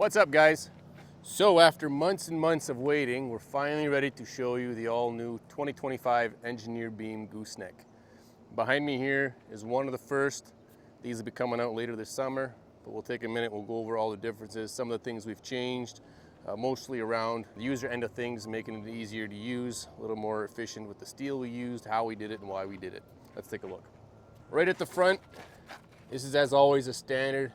What's up, guys? So after months and months of waiting, we're finally ready to show you the all-new 2025 Engineered Beam Gooseneck. Behind me here is one of the first. These will be coming out later this summer, but we'll take a minute, we'll go over all the differences, some of the things we've changed, mostly around the user end of things, making it easier to use, a little more efficient with the steel we used, how we did it, and why we did it. Let's take a look. Right at the front, this is as always a standard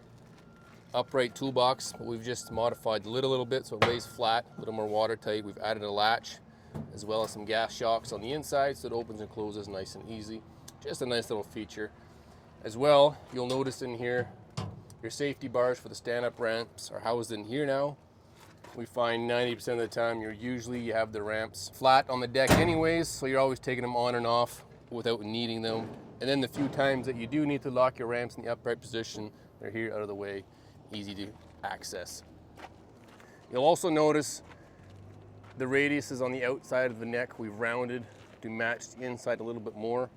upright toolbox, but we've just modified the lid a little bit so it lays flat, a little more watertight. We've added a latch as well as some gas shocks on the inside so it opens and closes nice and easy. Just a nice little feature. As well, you'll notice in here your safety bars for the stand-up ramps are housed in here now. We find 90% of the time you have the ramps flat on the deck anyways, so you're always taking them on and off without needing them. And then the few times that you do need to lock your ramps in the upright position, they're here out of the way, easy to access. You'll also notice the radiuses on the outside of the neck we've rounded to match the inside a little bit more.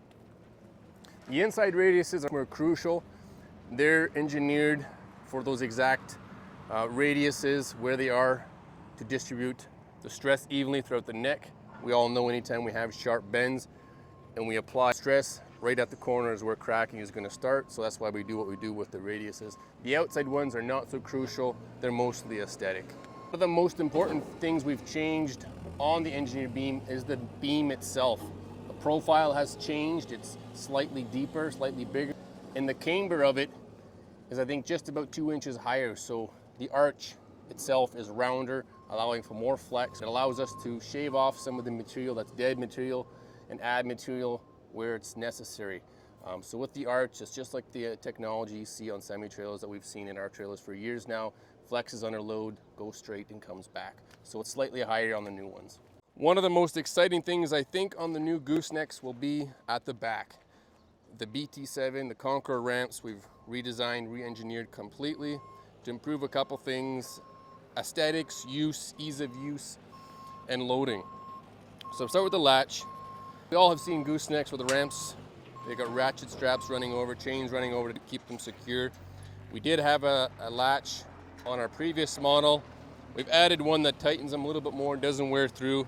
The inside radiuses are more crucial. They're engineered for those exact radiuses where they are to distribute the stress evenly throughout the neck. We all know anytime we have sharp bends and we apply stress right at the corners where cracking is going to start, so that's why we do what we do with the radiuses. The outside ones are not so crucial, they're mostly aesthetic. One of the most important things we've changed on the engineered beam is the beam itself. The profile has changed, it's slightly deeper, slightly bigger, and the camber of it is I think just about 2 inches higher, so the arch itself is rounder, allowing for more flex. It allows us to shave off some of the material that's dead material and add material where it's necessary. So with the arch, it's just like the technology you see on semi-trailers that we've seen in our trailers for years now. Flexes under load, goes straight and comes back. So it's slightly higher on the new ones. One of the most exciting things I think on the new goosenecks will be at the back. The BT7, the Conqur ramps, we've redesigned, re-engineered completely to improve a couple things: aesthetics, use, ease of use, and loading. So start with the latch. We all have seen goosenecks with the ramps. They got ratchet straps running over, chains running over to keep them secure. We did have a latch on our previous model. We've added one that tightens them a little bit more, doesn't wear through,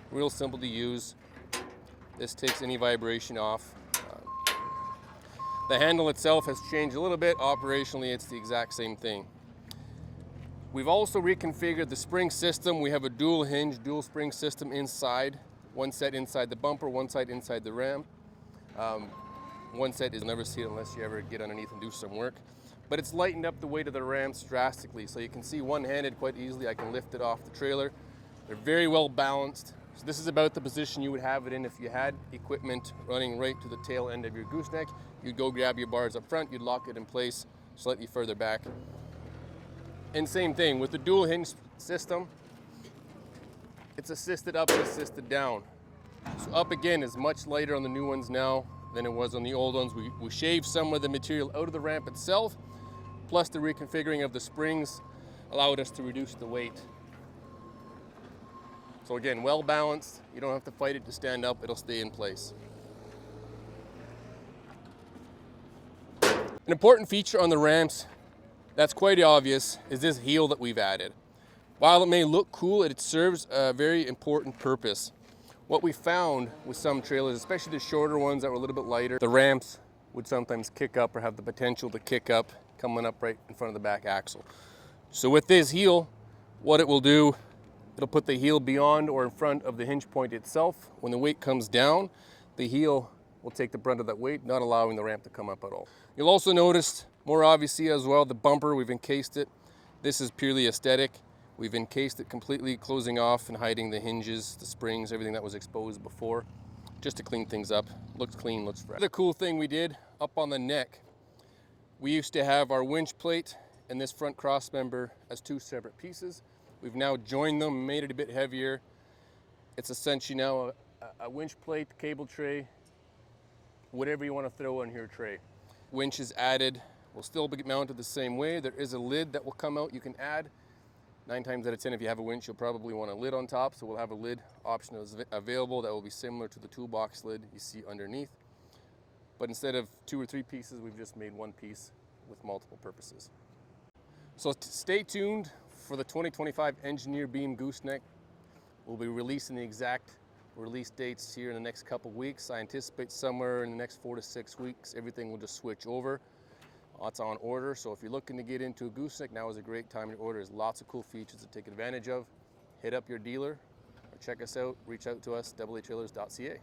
real simple to use. This takes any vibration off. The handle itself has changed a little bit. Operationally, it's the exact same thing. We've also reconfigured the spring system. We have a dual hinge, dual spring system inside. One set inside the bumper, one set inside the ram. One set is never see it unless you ever get underneath and do some work. But it's lightened up the weight of the rams drastically. So you can see one-handed quite easily. I can lift it off the trailer. They're very well balanced. So this is about the position you would have it in if you had equipment running right to the tail end of your gooseneck. You'd go grab your bars up front, you'd lock it in place slightly further back. And same thing with the dual hinge system. It's assisted up and assisted down. So up again is much lighter on the new ones now than it was on the old ones. We shaved some of the material out of the ramp itself, plus the reconfiguring of the springs allowed us to reduce the weight. So again, well balanced. You don't have to fight it to stand up, it'll stay in place. An important feature on the ramps that's quite obvious is this heel that we've added. While it may look cool, it serves a very important purpose. What we found with some trailers, especially the shorter ones that were a little bit lighter, the ramps would sometimes kick up or have the potential to kick up coming up right in front of the back axle. So with this heel, what it will do, it'll put the heel beyond or in front of the hinge point itself. When the weight comes down, the heel will take the brunt of that weight, not allowing the ramp to come up at all. You'll also notice, more obviously as well, the bumper, we've encased it. This is purely aesthetic. We've encased it completely, closing off and hiding the hinges, the springs, everything that was exposed before, just to clean things up. Looks clean, looks fresh. The cool thing we did up on the neck, we used to have our winch plate and this front cross member as two separate pieces. We've now joined them, made it a bit heavier. It's essentially now a winch plate, cable tray, whatever you want to throw on your tray. Winch is added, will still be mounted the same way. There is a lid that will come out you can add. 9 times out of 10, if you have a winch, you'll probably want a lid on top, so we'll have a lid option available that will be similar to the toolbox lid you see underneath. But instead of 2 or 3 pieces, we've just made one piece with multiple purposes. So stay tuned for the 2025 Engineered Beam Gooseneck, we'll be releasing the exact release dates here in the next couple weeks. I anticipate somewhere in the next 4 to 6 weeks, everything will just switch over. It's on order, so if you're looking to get into a gooseneck, now is a great time to order. There's lots of cool features to take advantage of. Hit up your dealer or check us out, reach out to us, atrailers.ca.